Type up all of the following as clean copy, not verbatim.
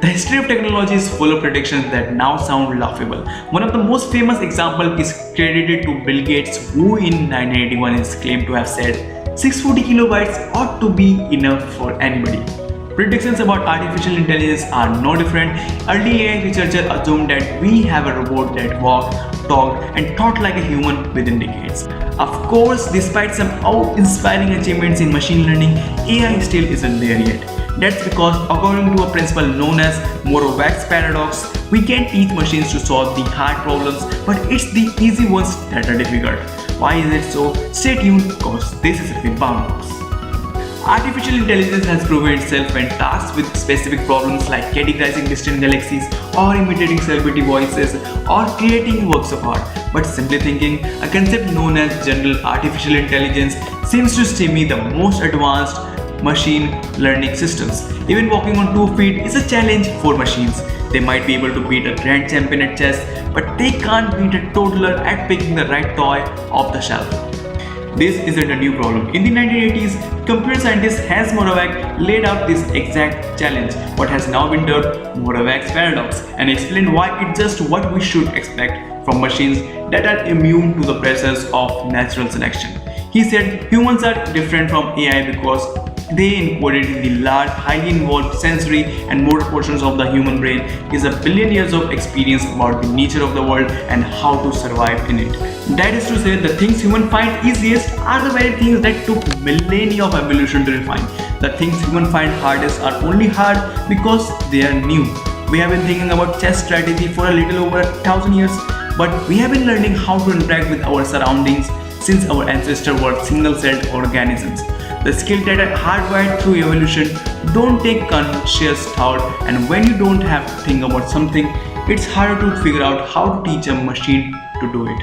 The history of technology is full of predictions that now sound laughable. One of the most famous examples is credited to Bill Gates, who in 1981 is claimed to have said 640 kilobytes ought to be enough for anybody. Predictions about artificial intelligence are no different. Early AI researchers assumed that we have a robot that walked, talked, and thought like a human within decades. Of course, despite some awe-inspiring achievements in machine learning, AI still isn't there yet. That's because, according to a principle known as Moravec's paradox, we can teach machines to solve the hard problems, but it's the easy ones that are difficult. Why is it so? Stay tuned, because this is a Box. Artificial intelligence has proven itself when tasked with specific problems like categorizing distant galaxies, or imitating celebrity voices, or creating works of art. But simply thinking, a concept known as general artificial intelligence seems to still be the most advanced machine learning systems. Even walking on 2 feet is a challenge for machines. They might be able to beat a grand champion at chess, but they can't beat a toddler at picking the right toy off the shelf. This isn't a new problem. In the 1980s, computer scientist Hans Moravec laid out this exact challenge, what has now been dubbed Moravec's paradox, and explained why it's just what we should expect from machines that are immune to the pressures of natural selection. He said humans are different from AI because they encoded in the large, highly involved sensory and motor portions of the human brain is a billion years of experience about the nature of the world and how to survive in it. That is to say, the things humans find easiest are the very things that took millennia of evolution to refine. The things humans find hardest are only hard because they are new. We have been thinking about chess strategy for a little over 1,000 years, but we have been learning how to interact with our surroundings since our ancestors were single-celled organisms. The skills that are hardwired through evolution don't take conscious thought, and when you don't have to think about something, it's harder to figure out how to teach a machine to do it.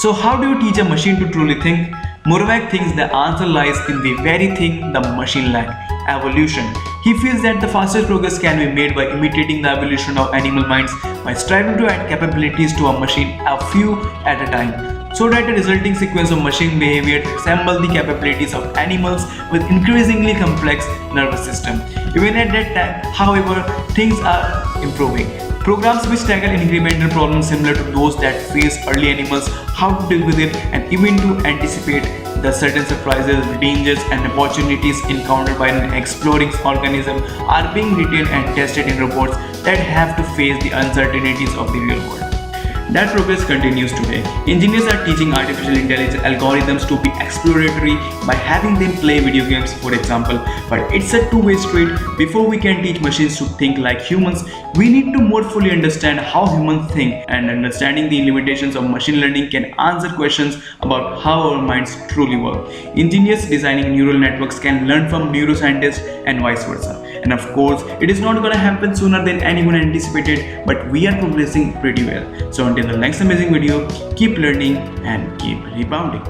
So how do you teach a machine to truly think? Moravec thinks the answer lies in the very thing the machine lacks: evolution. He feels that the fastest progress can be made by imitating the evolution of animal minds, by striving to add capabilities to a machine a few at a time, so that the resulting sequence of machine behavior resemble the capabilities of animals with increasingly complex nervous system. Even at that time, however, things are improving. Programs which tackle incremental problems similar to those that face early animals, how to deal with it, and even to anticipate the certain surprises, dangers, and opportunities encountered by an exploring organism are being written and tested in robots that have to face the uncertainties of the real world. That progress continues today. Engineers are teaching artificial intelligence algorithms to be exploratory by having them play video games, for example. But it's a two-way street. Before we can teach machines to think like humans, we need to more fully understand how humans think, and understanding the limitations of machine learning can answer questions about how our minds truly work. Engineers designing neural networks can learn from neuroscientists and vice versa. And of course, it is not going to happen sooner than anyone anticipated, but we are progressing pretty well. So until the next amazing video, keep learning and keep rebounding.